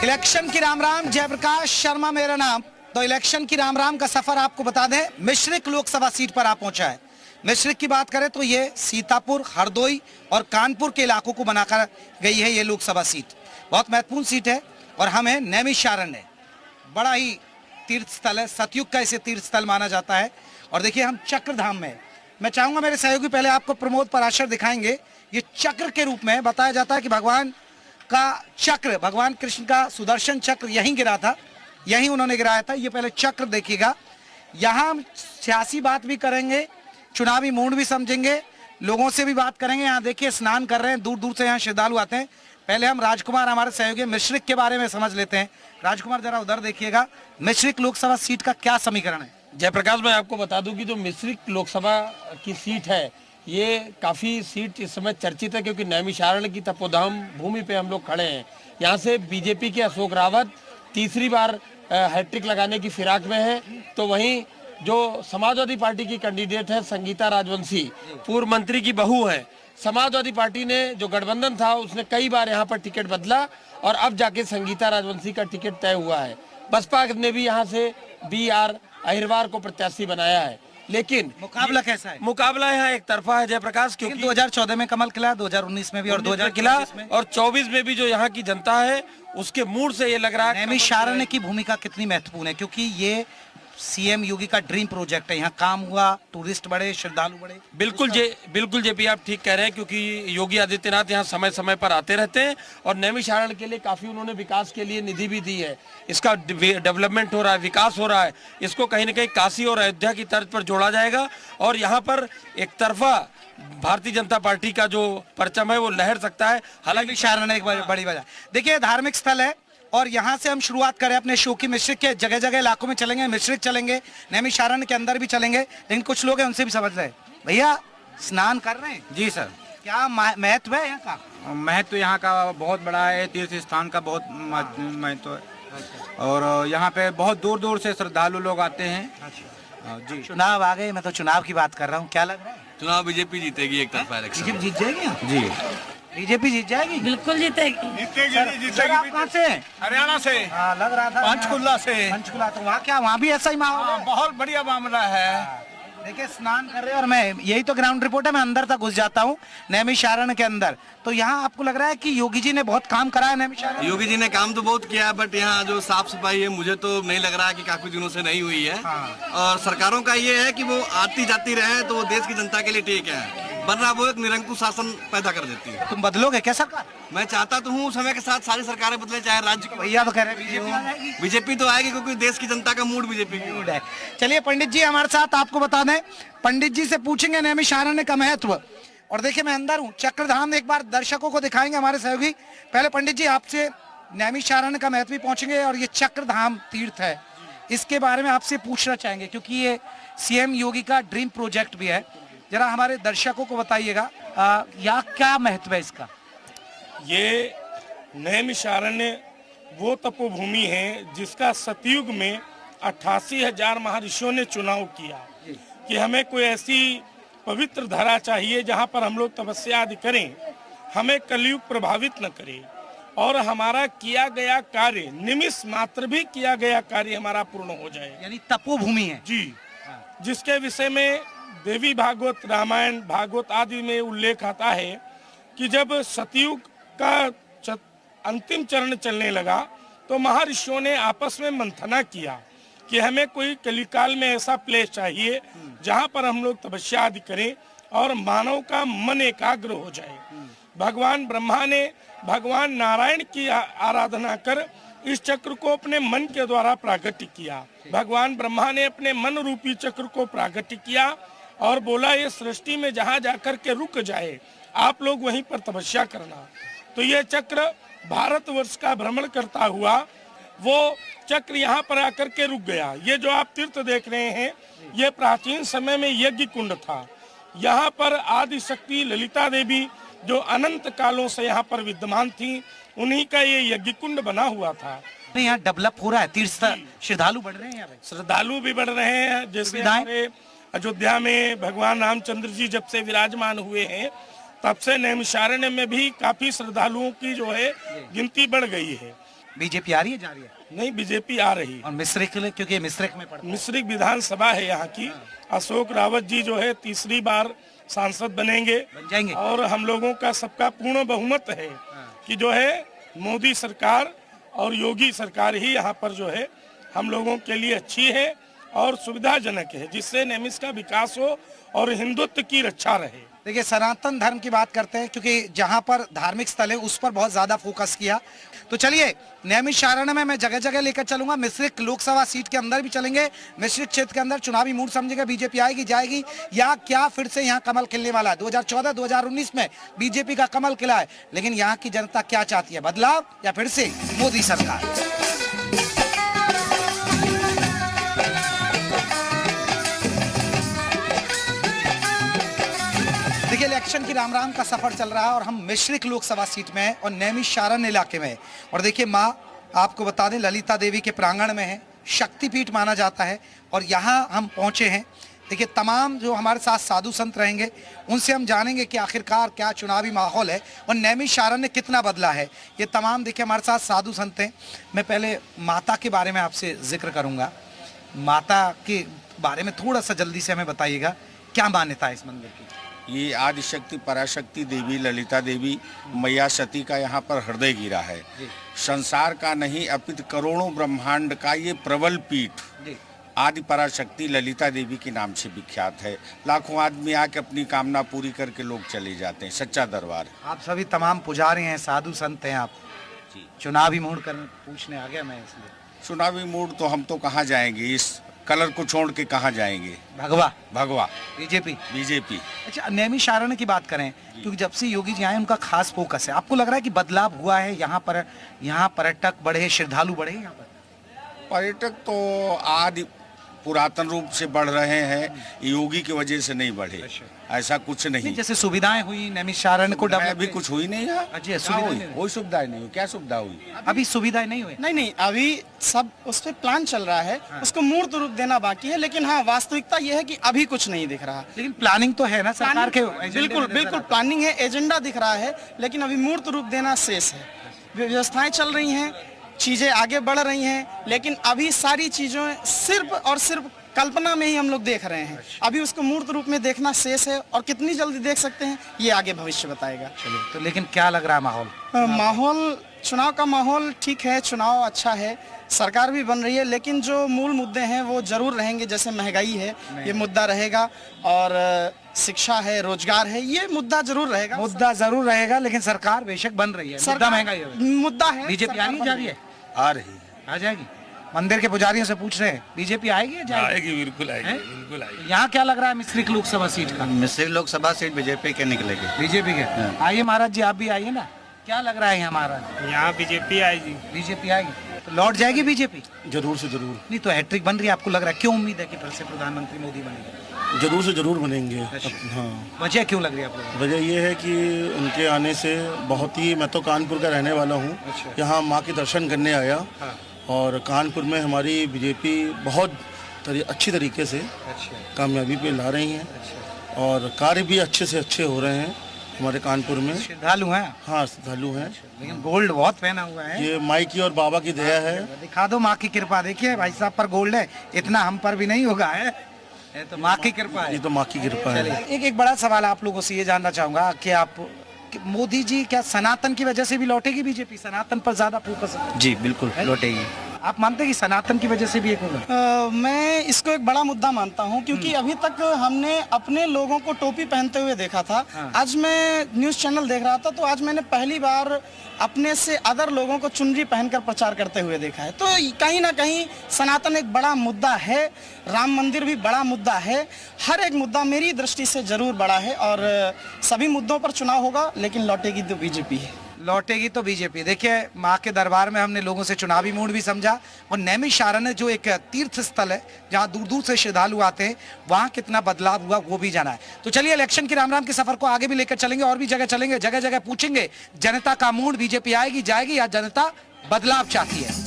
Election की राम राम, जयप्रकाश शर्मा मेरा नाम। तो इलेक्शन की राम राम का सफर आपको बता दें, मिश्रिक लोकसभा सीट पर आप पहुंचा है। मिश्रिक की बात करें तो ये सीतापुर, हरदोई और कानपुर के इलाकों को बनाकर गई है। ये लोकसभा सीट बहुत महत्वपूर्ण सीट है और हम है नैमिषारण्य, बड़ा ही तीर्थ स्थल है। सतयुग का इसे तीर्थ स्थल माना जाता है। और देखिए हम चक्रधाम में, मैं चाहूंगा मेरे सहयोगी पहले आपको प्रमोद पराशर दिखाएंगे। ये चक्र के रूप में बताया जाता है कि भगवान का चक्र, भगवान कृष्ण का सुदर्शन चक्र यहीं गिरा था, यहीं उन्होंने गिराया था। ये पहले चक्र देखिएगा। यहाँ हम सियासी बात भी करेंगे, चुनावी मूड भी समझेंगे, लोगों से भी बात करेंगे। यहाँ देखिए स्नान कर रहे हैं, दूर दूर से यहाँ श्रद्धालु आते हैं। पहले हम राजकुमार, हमारे सहयोगी मिश्रिक के बारे में समझ लेते हैं। राजकुमार जरा उधर देखिएगा, मिश्रिक लोकसभा सीट का क्या समीकरण है? जयप्रकाश, मैं आपको बता दूं कि जो मिश्रिक लोकसभा की सीट है, ये काफ़ी सीट इस समय चर्चित है, क्योंकि नैमिषारण्य की तपोधाम भूमि पे हम लोग खड़े हैं। यहाँ से बीजेपी के अशोक रावत तीसरी बार हैट्रिक लगाने की फिराक में है। तो वहीं जो समाजवादी पार्टी की कैंडिडेट है संगीता राजवंशी, पूर्व मंत्री की बहू है। समाजवादी पार्टी ने जो गठबंधन था उसने कई बार यहाँ पर टिकट बदला और अब जाके संगीता राजवंशी का टिकट तय हुआ है। बसपा ने भी यहाँ से BR अहिरवार को प्रत्याशी बनाया है। लेकिन मुकाबला कैसा है? मुकाबला यहाँ एक तरफा है जयप्रकाश, क्योंकि 2014 में कमल खिला, 2019 में भी और 2024 खिला में और 24 में भी जो यहाँ की जनता है उसके मूड से ये लग रहा है नैमिषारण्य की भूमिका कितनी महत्वपूर्ण है, क्योंकि ये CM योगी का ड्रीम प्रोजेक्ट है। यहाँ काम हुआ, टूरिस्ट बढ़े, श्रद्धालु बढ़े। बिल्कुल जेपी, आप ठीक कह रहे हैं, क्योंकि योगी आदित्यनाथ यहाँ समय समय पर आते रहते हैं और नैमिषारण्य के लिए काफी उन्होंने विकास के लिए निधि भी दी है। इसका डेवलपमेंट हो रहा है, विकास हो रहा है। इसको कहीं न कहीं काशी और अयोध्या की तर्ज पर जोड़ा जाएगा और यहाँ पर एक तरफा भारतीय जनता पार्टी का जो परचम है वो लहर सकता है। हालांकि नैमिषारण्य एक बड़ी वजह, देखिए धार्मिक स्थल है। और यहाँ से हम शुरुआत करें अपने शो की। मिश्रिक के जगह जगह इलाकों में चलेंगे, मिश्रिक चलेंगे, नैमिषारण्य के अंदर भी चलेंगे, लेकिन कुछ लोग हैं उनसे भी समझ रहे। भैया स्नान कर रहे हैं? जी सर। क्या महत्व है यहाँ का? महत्व यहाँ का बहुत बड़ा है, तीर्थ स्थान का बहुत महत्व है और यहाँ पे बहुत दूर दूर से श्रद्धालु लोग आते हैं। जी, चुनाव आ गए, मैं तो चुनाव की बात कर रहा हूँ, क्या लग रहा है? चुनाव बीजेपी जीतेगी, एक तरफा इलेक्शन जीत जाएगी। जी बीजेपी जीत जाएगी, बिल्कुल जीतेगी। सर आप कहाँ से? हरियाणा से। हाँ लग रहा था पंचकुला से। पंचकुला, तो वहाँ क्या, वहाँ भी ऐसा ही माहौल है? बहुत बढ़िया मामला है। देखिए स्नान कर रहे हैं और मैं, यही तो ग्राउंड रिपोर्ट है, मैं अंदर तक घुस जाता हूँ नैमिषारण्य के अंदर। तो यहाँ आपको लग रहा है कि योगी जी ने बहुत काम करा है नैमिषारण्य? योगी जी ने काम तो बहुत किया है, बट यहाँ जो साफ सफाई है मुझे तो नहीं लग रहा है कि काफी दिनों से नहीं हुई है। और सरकारों का ये है कि वो आती जाती रहे तो देश की जनता के लिए ठीक है, वरना वो एक निरंकुश शासन पैदा कर देती है। तुम बदलोगे क्या सरकार? मैं चाहता तो हूँ समय के साथ सारी सरकारें बदले, चाहे राज्य की। भैया तो कह रहे हैं बीजेपी तो आएगी, क्योंकि देश की जनता का मूड बीजेपी की ओर है। चलिए पंडित जी हमारे साथ, आपको बता दें, पंडित जी से पूछेंगे नैमिषारण्य का महत्व। और देखिए मैं अंदर हूँ, चक्रधाम एक बार दर्शकों को दिखाएंगे हमारे सहयोगी। पहले पंडित जी आपसे नैमिषारण्य का महत्व भी पहुंचेंगे और ये चक्रधाम तीर्थ है, इसके बारे में आपसे पूछना चाहेंगे, क्योंकि ये CM योगी का ड्रीम प्रोजेक्ट भी है। जरा हमारे दर्शकों को बताइएगा या क्या महत्व है इसका? ये नैमिषारण्य वो तपोभूमि है जिसका सतयुग में 88,000 महर्षियों ने चुनाव किया कि हमें कोई ऐसी पवित्र धरा चाहिए जहाँ पर हम लोग तपस्या आदि करें, हमें कलयुग प्रभावित न करे और हमारा किया गया कार्य, निमिष मात्र भी किया गया कार्य हमारा पूर्ण हो जाए। यानी तपोभूमि है जी, जिसके विषय में देवी भागवत, रामायण, भागवत आदि में उल्लेख आता है कि जब सतयुग का अंतिम चरण चलने लगा तो महर्षियों ने आपस में मंथना किया कि हमें कोई कलिकाल में ऐसा प्लेस चाहिए जहां पर हम लोग तपस्या आदि करें और मानव का मन एकाग्र हो जाए। भगवान ब्रह्मा ने भगवान नारायण की आराधना कर इस चक्र को अपने मन के द्वारा प्रागट्य किया। भगवान ब्रह्मा ने अपने मन रूपी चक्र को प्रागट्य किया और बोला ये सृष्टि में जहाँ जाकर के रुक जाए आप लोग वहीं पर तपस्या करना। तो ये चक्र भारतवर्ष का भ्रमण करता हुआ वो चक्र यहाँ पर आकर के रुक गया। ये जो आप तीर्थ देख रहे हैं ये प्राचीन समय में यज्ञ कुंड था। यहाँ पर आदि शक्ति ललिता देवी जो अनंत कालों से यहाँ पर विद्यमान थी, उन्हीं का ये यज्ञ कुंड बना हुआ था। यहाँ डेवलप हो रहा है, तीर्थ श्रद्धालु बढ़ रहे हैं यहाँ पे, श्रद्धालु भी बढ़ रहे हैं। जैसे हमारे अयोध्या में भगवान रामचंद्र जी जब से विराजमान हुए हैं तब से नैमिषारण्य में भी काफी श्रद्धालुओं की जो है गिनती बढ़ गई है। बीजेपी आ रही है, जा रही है? नहीं, बीजेपी आ रही। और मिश्रिक के लिए, क्योंकि ये मिश्रिक में पड़ता है। मिश्रिक विधानसभा है यहाँ की। अशोक रावत जी जो है तीसरी बार सांसद बनेंगे, बन जाएंगे। और हम लोगों का सबका पूर्ण बहुमत है कि जो है मोदी सरकार और योगी सरकार ही यहाँ पर जो है हम लोगों के लिए अच्छी है और सुविधाजनक है, जिससे नेमिस का विकास हो और हिंदुत्व की रक्षा रहे। देखिए, सनातन धर्म की बात करते हैं, क्योंकि जहां पर धार्मिक स्थल है उस पर बहुत ज्यादा फोकस किया। तो चलिए, नैमिषारण्य में मैं जगह जगह लेकर चलूंगा। मिश्रिक लोकसभा सीट के अंदर भी चलेंगे। मिश्रिक क्षेत्र के अंदर चुनावी मूड समझेगा, बीजेपी आएगी जाएगी, या क्या फिर से यहाँ कमल खिलने वाला है? 2014-2019 में बीजेपी का कमल खिला है, लेकिन यहाँ की जनता क्या चाहती है? बदलाव या फिर से मोदी सरकार? देखिए, इलेक्शन की राम राम का सफर चल रहा है और हम मिश्रिक लोकसभा सीट में हैं और नैमिषारण्य इलाके में हैं। और देखिए, माँ आपको बता दें ललिता देवी के प्रांगण में है, शक्तिपीठ माना जाता है और यहाँ हम पहुँचे हैं। देखिए, तमाम जो हमारे साथ साधु संत रहेंगे उनसे हम जानेंगे कि आखिरकार क्या चुनावी माहौल है और नैमिषारण्य कितना बदला है। ये तमाम देखिए हमारे साथ साधु संत हैं। मैं पहले माता के बारे में आपसे जिक्र करूँगा। माता के बारे में थोड़ा सा जल्दी से हमें बताइएगा, क्या मान्यता है इस मंदिर की? ये आदिशक्ति पराशक्ति देवी ललिता देवी मैया सती का यहाँ पर हृदय गिरा है। संसार का नहीं अपित करोड़ों ब्रह्मांड का ये प्रबल पीठ आदि पराशक्ति ललिता देवी के नाम से विख्यात है। लाखों आदमी आके अपनी कामना पूरी करके लोग चले जाते हैं। सच्चा दरबार। आप सभी तमाम पुजारी हैं, साधु संत हैं आप जी। चुनावी मूड कर पूछने आ गया मैं, इसलिए चुनावी मूड तो हम तो कहाँ जाएंगे, इस कलर को छोड़ के कहाँ जाएंगे? भगवा बीजेपी। अच्छा, नैमिषारण्य की बात करें, क्योंकि जब से योगी जी आए उनका खास फोकस है। आपको लग रहा है कि बदलाव हुआ है यहाँ पर? यहाँ पर्यटक बढ़े, श्रद्धालु बढ़े यहाँ पर? पर्यटक तो आदि पुरातन रूप से बढ़ रहे हैं, योगी की वजह से नहीं बढ़े। ऐसा कुछ नहीं। जैसे सुविधाएं हुई नैमिषारण्य को डेवलप, अभी कुछ हुई नहीं है। कोई सुविधाएं नहीं हुई। क्या सुविधा हुई? अभी सुविधाएं नहीं हुई। नहीं, अभी सब उस पर प्लान चल रहा है। उसको मूर्त रूप देना बाकी है, लेकिन हाँ, वास्तविकता यह है कि अभी कुछ नहीं दिख रहा। लेकिन प्लानिंग तो है ना सरकार के? बिल्कुल प्लानिंग है, एजेंडा दिख रहा है, लेकिन अभी मूर्त रूप देना शेष है। व्यवस्थाएं चल रही हैं, चीजें आगे बढ़ रही हैं, लेकिन अभी सारी चीजों सिर्फ और सिर्फ कल्पना में ही हम लोग देख रहे हैं। अभी उसको मूर्त रूप में देखना शेष है, और कितनी जल्दी देख सकते हैं ये आगे भविष्य बताएगा। चलिए, तो लेकिन क्या लग रहा है माहौल? माहौल, चुनाव का माहौल ठीक है, चुनाव अच्छा है, सरकार भी बन रही है, लेकिन जो मूल मुद्दे हैं वो जरूर रहेंगे। जैसे महंगाई है, ये मुद्दा रहेगा, और शिक्षा है, रोजगार है, ये मुद्दा जरूर रहेगा। मुद्दा जरूर रहेगा, लेकिन सरकार बेशक बन रही है। मुद्दा महंगाई मुद्दा है। बीजेपी आनी जा रही है? आ रही, आ जाएगी। मंदिर के पुजारियों से पूछ रहे हैं, बीजेपी आएगी या जाएगी? आएगी, बिल्कुल आएगी। यहाँ क्या लग रहा है मिश्रिक लोकसभा सीट का? मिश्रिक लोकसभा सीट बीजेपी के निकलेगी। बीजेपी के? आइए महाराज जी, आप भी आइए ना। क्या लग रहा है यहाँ महाराज? यहाँ बीजेपी आएगी। बीजेपी आएगी तो लौट जाएगी बीजेपी? जरूर से जरूर। नहीं तो हैट्रिक बन रही है, आपको लग रहा है? क्यों उम्मीद है कि फिर से प्रधानमंत्री मोदी बनेंगे? जरूर से जरूर बनेंगे। हाँ, वजह क्यों लग रही है आप लोगों को? वजह ये है कि उनके आने से बहुत ही, मैं तो कानपुर का रहने वाला हूँ। यहाँ माँ के दर्शन करने आया, और कानपुर में हमारी बीजेपी बहुत अच्छी तरीके से कामयाबी पे ला रही हैं, और कार्य भी अच्छे से अच्छे हो रहे हैं हमारे कानपुर में। श्रद्धालु हैं? हाँ, श्रद्धालु हैं। लेकिन गोल्ड बहुत पहना हुआ है। ये माई की और बाबा की दया है। दिखा दो माँ की कृपा। देखिए भाई साहब पर गोल्ड है, इतना हम पर भी नहीं होगा है, तो माँ की कृपा है। ये तो माँ की कृपा है। एक बड़ा सवाल आप लोगों से ये जानना चाहूंगा कि मोदी जी क्या सनातन की वजह से भी लौटेगी बीजेपी? सनातन पर ज्यादा फोकस है? जी बिल्कुल लौटेगी। आप मानते हैं कि सनातन की वजह से भी एक होगा? मैं इसको एक बड़ा मुद्दा मानता हूं, क्योंकि अभी तक हमने अपने लोगों को टोपी पहनते हुए देखा था। आज मैं न्यूज़ चैनल देख रहा था, तो आज मैंने पहली बार अपने से अदर लोगों को चुनरी पहनकर प्रचार करते हुए देखा है। तो कहीं ना कहीं सनातन एक बड़ा मुद्दा है, राम मंदिर भी बड़ा मुद्दा है, हर एक मुद्दा मेरी दृष्टि से जरूर बड़ा है, और सभी मुद्दों पर चुनाव होगा, लेकिन लौटेगी तो बीजेपी है। लौटेगी तो बीजेपी। देखिए, माँ के दरबार में हमने लोगों से चुनावी मूड भी समझा, और नैमिषारण्य जो एक तीर्थ स्थल है जहाँ दूर दूर से श्रद्धालु आते हैं, वहाँ कितना बदलाव हुआ वो भी जाना है। तो चलिए, इलेक्शन की राम राम के सफर को आगे भी लेकर चलेंगे, और भी जगह चलेंगे, जगह जगह पूछेंगे जनता का मूड, बीजेपी आएगी जाएगी या जनता बदलाव चाहती है।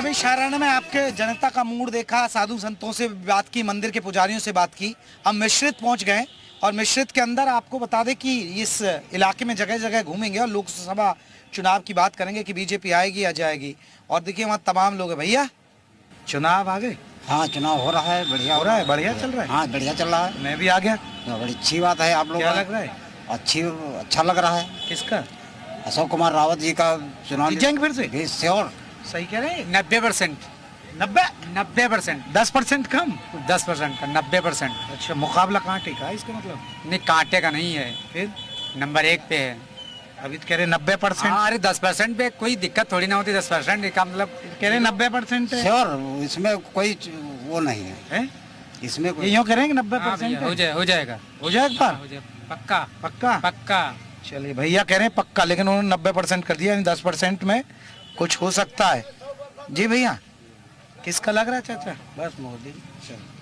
नवी शाहराना में आपके जनता का मूड देखा, साधु संतों से बात की, मंदिर के पुजारियों से बात की, अब मिश्रित पहुंच गए और मिश्रित के अंदर आपको बता दें कि इस इलाके में जगह जगह घूमेंगे और लोकसभा चुनाव की बात करेंगे कि बीजेपी आएगी या जाएगी। और देखिए वहाँ तमाम लोग हैं। भैया चुनाव आ गए? हाँ, चुनाव हो रहा है, बढ़िया हो रहा है, बढ़िया चल रहा है। हाँ, बढ़िया चल रहा है। मैं भी आ गया। बड़ी अच्छी बात है। आप लोग क्या लग रहा है? अच्छा लग रहा है। किसका? अशोक कुमार रावत जी का चुनाव जीतेंगे फिर से? श्योर। सही कह रहे हैं। 90%। 90%। 10% कम? 10% का 90%। अच्छा, मुकाबला कांटे का इसका मतलब? नहीं, कांटे का नहीं है, फिर नंबर 1 पे है। अभी तो कह रहे 90%। अरे 10% पे कोई दिक्कत थोड़ी ना होती। 10% का मतलब कह रहे 90% है। श्योर, इसमें कोई वो नहीं है। इसमें कोई यूँ कह रहे हैं 90% हो जाएगा। हो जाएगा पक्का पक्का पक्का। चलिए, भैया कह रहे हैं पक्का, लेकिन उन्होंने 90% कर दिया, यानी 10% में कुछ हो सकता है। जी भैया, किसका लग रहा है चाचा? बस मोदी।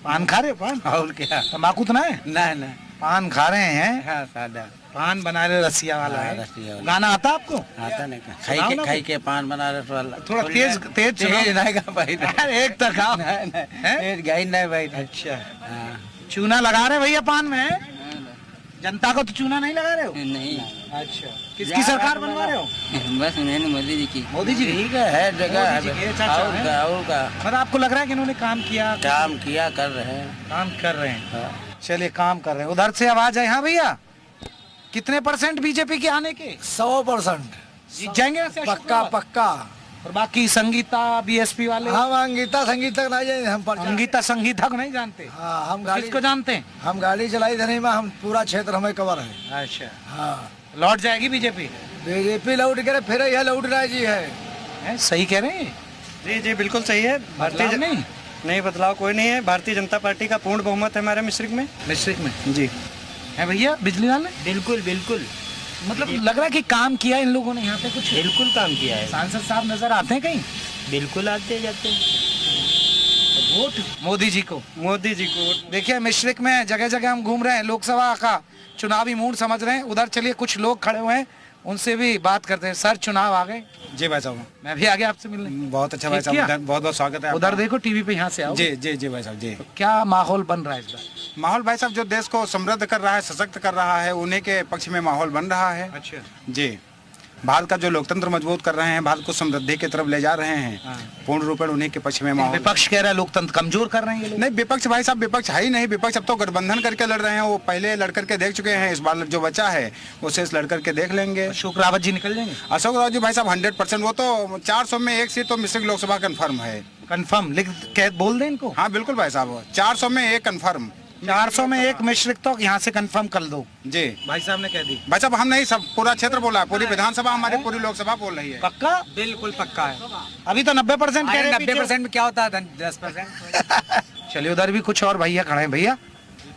पान खा रहे हो? पान और क्या? तम्बाकू तो ना है? नहीं, पान खा रहे हैं। हाँ, सादा पान बना रहे रसिया वाला हाँ, है। रसिया वाला। गाना आता आपको? आता नहीं। सुनाओ ना खाई के पान बना रहे वाला। थोड़ा तेज सुनाओ। नहीं का भाई। अरे एक तक आओ। तेज गाई नहीं भाई। अच्छा, हाँ। चूना लगा रहे भैया पान में? जनता को तो चूना नहीं लगा रहे हो? नहीं। अच्छा, किसकी सरकार बनवा रहे हो? बस मोदी जी की। मोदी जी ठीक है, जगह मोदी जी की, चाचा है। और का मतलब आपको लग रहा है कि इन्होंने काम किया? काम किया, कर रहे हैं। काम कर रहे हैं। चलिए, काम कर रहे हैं। उधर से आवाज है। हाँ भैया, कितने % बीजेपी के आने के? 100% जीत जाएंगे वैसे? पक्का पक्का। और बाकी संगीता बीएसपी वाले? हम अंगीता संगीत तक नहीं जाए। हम संगीता को नहीं जानते? हाँ, हम गाड़ी किसको जानते हैं? हम गाड़ी चलाई धनी में, हम पूरा क्षेत्र हमें कवर है। अच्छा, हाँ, लौट जाएगी बीजेपी? बीजेपी लौट कर फिर यह लौट रहा जी है। सही कह रहे हैं? जी जी, बिल्कुल सही है। भारतीय नहीं, बदलाव कोई नहीं है। भारतीय जनता पार्टी का पूर्ण बहुमत है हमारे मिश्रिक में। जी है भैया। बिजली वाले? बिल्कुल बिल्कुल। मतलब लग रहा है कि काम किया इन लोगों ने यहाँ पे कुछ? बिल्कुल काम किया है। सांसद साहब नजर आते हैं कहीं? बिल्कुल आते जाते हैं। वोट मोदी जी को। मोदी जी को। देखिए, मिश्रिक में जगह जगह हम घूम रहे हैं, लोकसभा का चुनावी मूड समझ रहे हैं। उधर चलिए, कुछ लोग खड़े हुए हैं, उनसे भी बात करते हैं। सर, चुनाव आ गए? जी भाई साहब, मैं भी आ गया आपसे मिलने। बहुत अच्छा भाई साहब, बहुत बहुत स्वागत है। उधर देखो टीवी पे, यहाँ से आओ। जी जी जी भाई साहब जी। तो क्या माहौल बन रहा है इस बार? माहौल भाई साहब जो देश को समृद्ध कर रहा है, सशक्त कर रहा है, उन्हीं के पक्ष में माहौल बन रहा है। अच्छा जी, भारत का जो लोकतंत्र मजबूत कर रहे हैं, भारत को समृद्धि की तरफ ले जा रहे हैं, पूर्ण रूपेण उन्हीं के पक्ष में माहौल। विपक्ष कह रहा है लोकतंत्र कमजोर कर रहे हैं ये लोग। नहीं, विपक्ष भाई साहब विपक्ष है ही नहीं। विपक्ष अब तो गठबंधन करके लड़ रहे हैं। वो पहले लड़ करके देख चुके हैं, इस बार जो बचा है वो शेष लड़ करके देख लेंगे। अशोक रावत जी निकल जाएंगे? अशोक रावत जी भाई साहब 100%। वो तो 400 में 1 सीट तो मिश्रिक लोकसभा कन्फर्म है। कन्फर्म लिख के बोल दें इनको? हाँ बिल्कुल भाई साहब, 400 में 1 कन्फर्म। 400 में 1 मिश्रिक तो यहाँ से कंफर्म कर दो। जी भाई साहब ने कह दी। भाई साहब हम नहीं, सब पूरा क्षेत्र बोला है, पूरी विधानसभा हमारी, पूरी लोकसभा बोल रही है। पक्का? बिल्कुल पक्का है। अभी तो 90% कह रहे हैं। 90% में क्या होता है? 10%। चलिए, उधर भी कुछ और भैया खड़े हैं। भैया,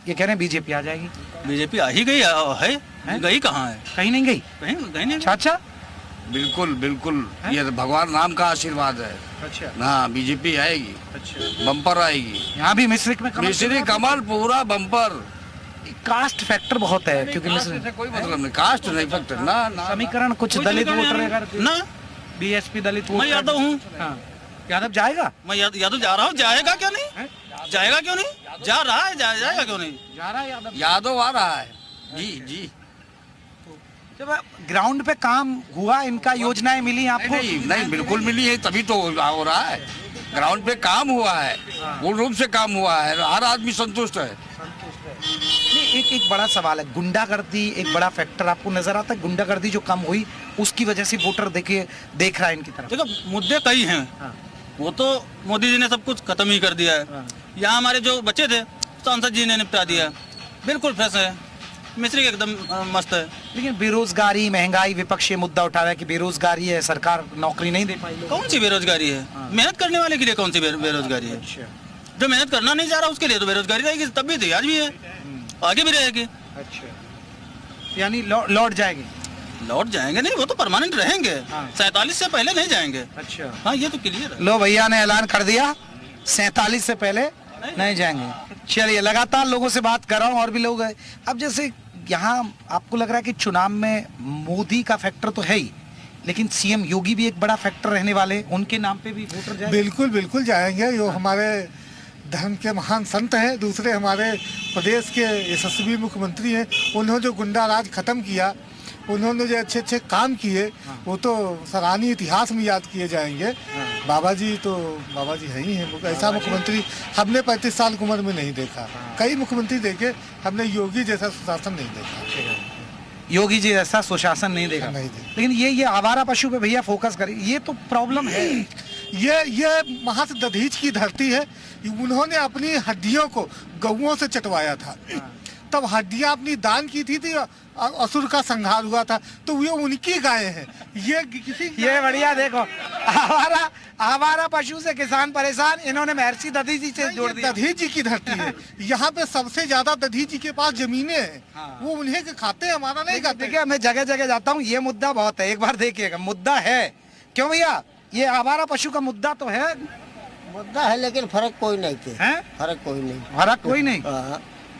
ये कह रहे हैं बीजेपी आ जाएगी। बीजेपी आ ही गई है? गई कहाँ है? कहीं नहीं गई? कहीं नहीं। चाचा? बिल्कुल बिल्कुल, ये भगवान राम का आशीर्वाद है। अच्छा, हाँ, बीजेपी आएगी। अच्छा, बम्पर आएगी। यहाँ भी मिश्रिक में मिश्रिक कमल पूरा बम्पर। कास्ट फैक्टर बहुत है, क्योंकि मिश्रिक कोई मतलब नहीं, कास्ट नहीं फैक्टर ना। समीकरण कुछ दलित वोटर ना, बीएसपी दलित मैं यादव हूँ। यादव जाएगा? मैं यादव जा रहा हूँ। जाएगा क्यों नहीं? जाएगा क्यों नहीं? जा रहा है, जाएगा क्यों नहीं? जा रहा है यादव। यादव आ रहा है। जी जी। जब ग्राउंड पे काम हुआ, इनका योजनाएं मिली आपको? नहीं बिल्कुल मिली है, तभी तो हो रहा है। ग्राउंड पे काम हुआ है, पूर्ण रूप से काम हुआ है, हर आदमी संतुष्ट है। एक बड़ा सवाल है, गुंडागर्दी एक बड़ा फैक्टर आपको नजर आता है? गुंडागर्दी जो कम हुई, उसकी वजह से वोटर देख रहा है इनकी तरफ। देखो, मुद्दे कई हैं। वो तो मोदी जी ने सब कुछ खत्म ही कर दिया है। यहाँ हमारे जो बच्चे थे, सांसद जी ने निपटा दिया, बिल्कुल फ्रेश है। मिश्रिक एकदम मस्त है। लेकिन बेरोजगारी, महंगाई, विपक्ष ये मुद्दा उठा रहा है कि बेरोजगारी है, सरकार नौकरी नहीं दे पाई। कौन सी बेरोजगारी है? मेहनत करने वाले के लिए कौन सी बेरोजगारी है? जो मेहनत करना नहीं चाह रहा उसके लिए तो बेरोजगारी रहेगी। तब भी थी, आज भी है, आगे भी रहेगी। अच्छा, यानी लौट जाएगी? लौट जाएंगे नहीं, वो तो परमानेंट रहेंगे। 47 से पहले नहीं जाएंगे। अच्छा, हाँ, ये तो क्लियर है। लो, भैया ने ऐलान कर दिया, 47 से पहले नहीं जाएंगे। चलिए, लगातार लोगों से बात कर रहा हूँ, और भी लोग हैं। अब जैसे यहाँ आपको लग रहा है कि चुनाव में मोदी का फैक्टर तो है ही, लेकिन सीएम योगी भी एक बड़ा फैक्टर रहने वाले, उनके नाम पे भी वोटर जाएंगे। बिल्कुल बिल्कुल जाएंगे। जो हमारे धर्म के महान संत हैं, दूसरे हमारे प्रदेश के यशस्वी मुख्यमंत्री हैं, उन्होंने जो गुंडा राज खत्म किया, उन्होंने जो अच्छे अच्छे काम किए, वो तो सराहनीय इतिहास में याद किए जाएंगे। बाबा जी है ही हैं। ऐसा मुख्यमंत्री हमने 35 साल की उम्र में नहीं देखा। कई मुख्यमंत्री देखे, हमने योगी जैसा सुशासन नहीं देखा। योगी जी ऐसा सुशासन नहीं देगा। लेकिन ये आवारा पशु पे भैया फोकस करें, ये तो प्रॉब्लम है। ये वहाँ से दधीच की धरती है। उन्होंने अपनी हड्डियों को गौओं से चटवाया था, तब हड्डियां अपनी दान की थी असुर का संहार हुआ था, तो ये उनकी गायें हैं। ये बढ़िया देखो, आवारा पशु से किसान परेशान, इन्होंने महर्षि दधीच जी से जोड़ दिया। दधीच जी की धरती है। यहाँ पे सबसे ज्यादा दधीच जी के पास जमीनें हैं। वो उन्हें के खाते हैं, हमारा नहीं खाते। देखिए मैं जगह जगह जाता हूँ, ये मुद्दा बहुत है। एक बार देखिएगा, मुद्दा है। क्यों भैया, ये आवारा पशु का मुद्दा तो है। मुद्दा है, लेकिन फर्क कोई नहीं है। फर्क कोई नहीं।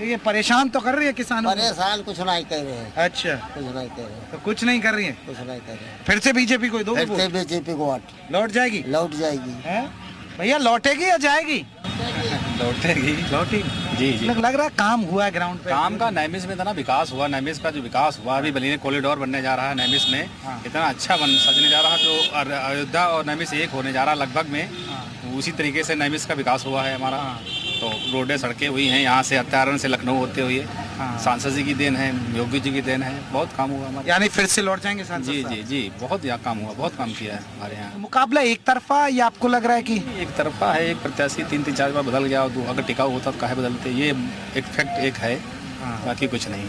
ये परेशान तो कर रही है किसानों को। परेशान कुछ नहीं कर रहे हैं। अच्छा, कुछ नहीं कर रहे हैं। तो कुछ नहीं कर रही है। कुछ नहीं कर रहे हैं। फिर से बीजेपी को दोगे? फिर से बीजेपी को वोट। लौट जाएगी? लौट जाएगी। भैया लौटेगी या जाएगी? लौटेगी। जी। लग रहा है काम हुआ है ग्राउंड पे। काम का नैमिष में इतना विकास हुआ, नैमिष का जो विकास हुआ, अभी बलिनी कॉरिडोर बनने जा रहा है नैमिष में। इतना अच्छा सजने जा रहा है, जो अयोध्या और नैमिष एक होने जा रहा है लगभग में। उसी तरीके से नैमिष का विकास हुआ है हमारा। तो रोडें सड़कें हुई हैं, यहाँ से अत्यारण से लखनऊ होते हुए। सांसद जी की देन है, योगी जी की देन है, बहुत काम हुआ हमारा। यानी फिर से लौट जाएंगे सांसद? जी, बहुत यहाँ काम हुआ, बहुत काम किया है हमारे यहाँ। मुकाबला एक तरफा या आपको लग रहा है कि? एक तरफा है। एक प्रत्याशी 3-4 बार बदल गया, अगर टिकाऊ होता तो काहे बदलते, ये एक फैक्ट एक है, बाकी कुछ नहीं।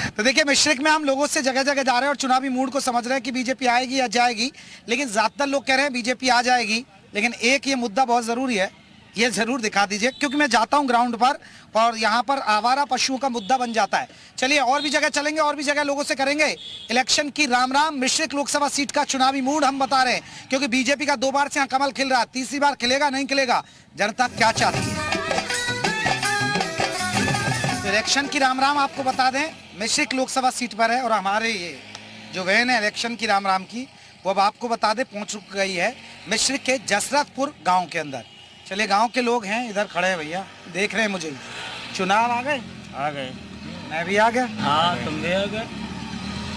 तो देखिए, मिश्रिक में हम लोगों से जगह जगह जा रहे हैं और चुनावी मूड को समझ रहे हैं कि बीजेपी आएगी या जाएगी, लेकिन ज्यादातर लोग कह रहे हैं बीजेपी आ जाएगी। लेकिन एक ये मुद्दा बहुत जरूरी है, ये जरूर दिखा दीजिए, क्योंकि मैं जाता हूं ग्राउंड पर और यहाँ पर आवारा पशुओं का मुद्दा बन जाता है। चलिए और भी जगह चलेंगे, और भी जगह लोगों से करेंगे। इलेक्शन की राम राम, मिश्रिक लोकसभा सीट का चुनावी मूड हम बता रहे हैं, क्योंकि बीजेपी का 2 बार से यहाँ कमल खिल रहा है, तीसरी बार खिलेगा नहीं खिलेगा, जनता क्या चाहती है। इलेक्शन की राम राम आपको बता दें, मिश्रिक लोकसभा सीट पर है और हमारे ये जो वैन है इलेक्शन की राम राम की, वो अब आपको बता दें पहुंच गई है मिश्रिक के जसरतपुर गांव के अंदर। चलिए, गांव के लोग हैं इधर खड़े हैं, भैया देख रहे हैं मुझे। चुनाव आ गए? आ गए। मैं भी आ गया। हाँ, तुम भी आ गए।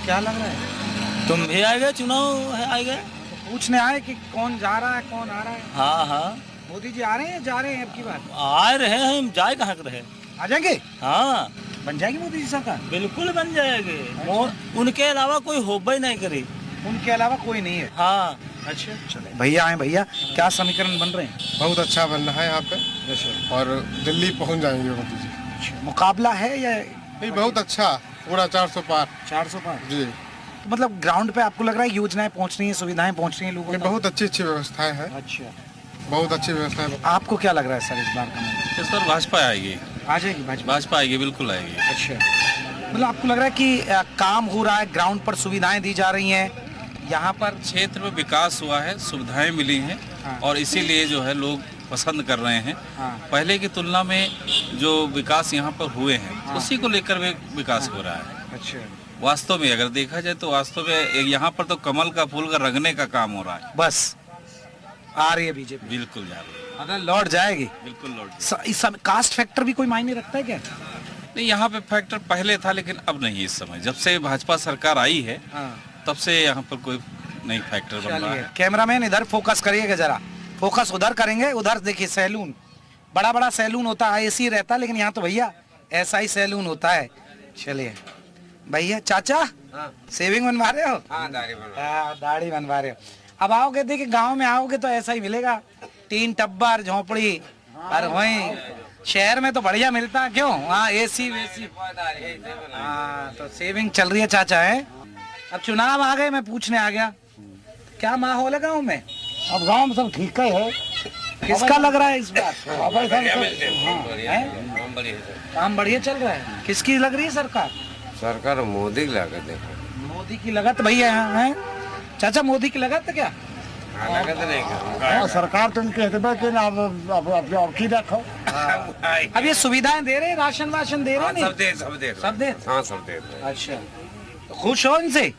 क्या लग रहा है? तुम भी आ गए, चुनाव आ गए। तो पूछने आए कि कौन जा रहा है, कौन आ रहा है। हाँ। मोदी जी आ रहे हैं, जा रहे हैं अब की बार? आ रहे हैं, हम जाए कहाँ रहे। आ जाएंगे? हाँ। बन जाएगी मोदी जी सरकार? बिल्कुल बन जाएगी। उनके अलावा कोई होबे नहीं करे। उनके अलावा कोई नहीं है? हाँ। अच्छा, चले भैया आए। भैया, क्या समीकरण बन रहे हैं? बहुत अच्छा बन रहा है यहाँ पे, और दिल्ली पहुँच जाएंगे मोदी जी। अच्छा, मुकाबला है या? नहीं, बहुत अच्छा, पूरा 400 पार। 400 पार जी। तो मतलब ग्राउंड पे आपको लग रहा है योजनाएं पहुँच रही हैं, सुविधाएं पहुँच रही हैं लोगों तक? बहुत अच्छी व्यवस्थाएं हैं। अच्छा, बहुत अच्छी व्यवस्थाएं। आपको क्या लग रहा है सर इस बार का? इस बार भाजपा आएगी। आ जाएगी भाजपा आएगी, बिल्कुल आएगी। अच्छा, मतलब आपको लग रहा है कि काम हो रहा है, ग्राउंड पर सुविधाएं दी जा रही हैं, यहाँ पर क्षेत्र में विकास हुआ है, सुविधाएं मिली हैं। हाँ। और इसीलिए जो है लोग पसंद कर रहे हैं। हाँ। पहले की तुलना में जो विकास यहाँ पर हुए हैं, हाँ। उसी को लेकर विकास हो रहा है। अच्छा, वास्तव में अगर देखा जाए तो वास्तव में यहाँ पर तो कमल का फूल का रंगने का काम हो रहा है। बस आ रही है बीजेपी? बिल्कुल जा रही है। अगर लौट जाएगी? बिल्कुल लौट। इस कास्ट फैक्टर भी कोई मायने रखता है क्या? नहीं, यहाँ पे फैक्टर पहले था, लेकिन अब नहीं। इस समय जब से भाजपा सरकार आई है, तब से यहाँ पर कोई नहीं फैक्टर बन रहा है। कैमरामैन इधर फोकस करिएगा जरा, फोकस उधर करेंगे। उधर देखिए सैलून, बड़ा बड़ा सैलून होता है, एसी रहता है, लेकिन यहाँ तो भैया ऐसा ही सैलून होता है। चलिए भैया, चाचा सेविंग बनवा रहे हो? दाढ़ी बनवा रहे हो। अब आओगे, देखिए गांव में आओगे तो ऐसा ही मिलेगा, टीन टब्बर झोपड़ी। और वहीं शहर में तो बढ़िया मिलता है, क्यों? वहाँ एसी वेसी। तो सेविंग चल रही है चाचा है। अब चुनाव आ गए, मैं पूछने आ गया, क्या माहौल है गाँव में? अब गांव में सब ठीक है। किसका लग रहा है इस बार? काम बढ़िया चल रहा है। किसकी लग रही है सरकार? सरकार मोदी की लागत है। मोदी की लगत भैया है चाचा, मोदी की लगत क्या? लागत नहीं सरकार तो इनके अब की रखो। अब ये सुविधाएं दे रहे, राशन वाशन दे रहे? सब दे। सब दे। हाँ, सब दे। अच्छा, तो खुश हो इनसे?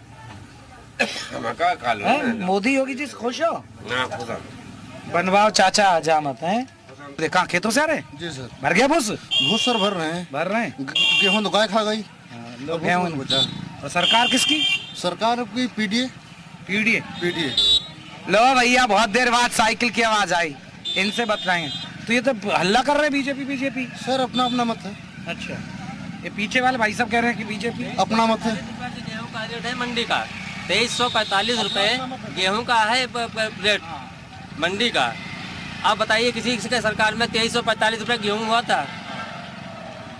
मोदी योगी जी से खुश हो? ना खुदा बनवाओ चाचा आजामत है। देखा खेतों से आ रहे? जी सर। भर गया भूस? भूस सर भर रहे हैं। भर रहे हैं? गेहूं तो गाय खा गई। गेहूं बचा। और सरकार किसकी? सरकार की पीडीए। पीडीए? पीडीए। लो भैया, बहुत देर बाद साइकिल की आवाज आई, इनसे बतलाएंगे। तो ये तो हल्ला कर रहे हैं बीजेपी। सर अपना अपना मत है। अच्छा, ये पीछे वाले भाई साहब कह रहे हैं कि बीजेपी अपना मत है। गेहूं का रेट है मंडी का 2345 रुपए गेहूं का है रेट मंडी का। आप बताइए किसी के सरकार में 2345 रुपए गेहूं हुआ था?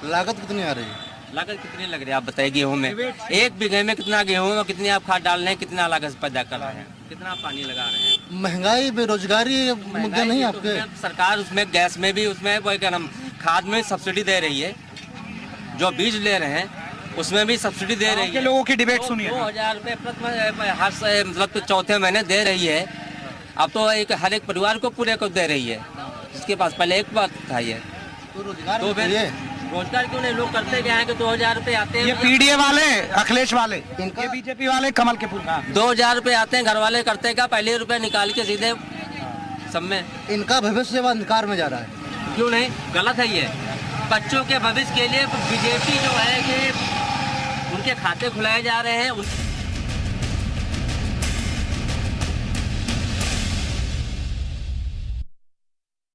लागत कितनी आ रही है? लागत कितनी लग रही है आप बताइए गेहूं में? एक बीघे में कितना गेहूं में कितनी आप खाद डाल रहे हैं, कितना लागत पैदा कर रहे हैं, कितना पानी लगा रहे हैं? महंगाई बेरोजगारी मुद्दे नहीं आपके? सरकार उसमें गैस में भी उसमें वो क्या नाम खाद में सब्सिडी दे रही है, जो बीज ले रहे हैं उसमें भी सब्सिडी दे रही है। लोगों की डिबेट सुनिए। 2000 रुपये हर मतलब चौथे महीने दे रही है। अब तो हर एक परिवार को पूरे को दे रही है, जिसके पास पहले एक बात था ये। तो रोजगार रोजगार क्यों नहीं? लोग करते क्या है कि 2000 रुपये आते हैं। ये पीडीए वाले, अखिलेश वाले, ये बीजेपी वाले, कमल के फूल। 2000 रुपये आते हैं, घर वाले करते क्या? पहले रुपये निकाल के सीधे सब में। इनका भविष्य अंधकार में जा रहा है। क्यों नहीं? गलत है ये। बच्चों के भविष्य के लिए बीजेपी जो है ये उनके खाते खुलाए जा रहे हैं।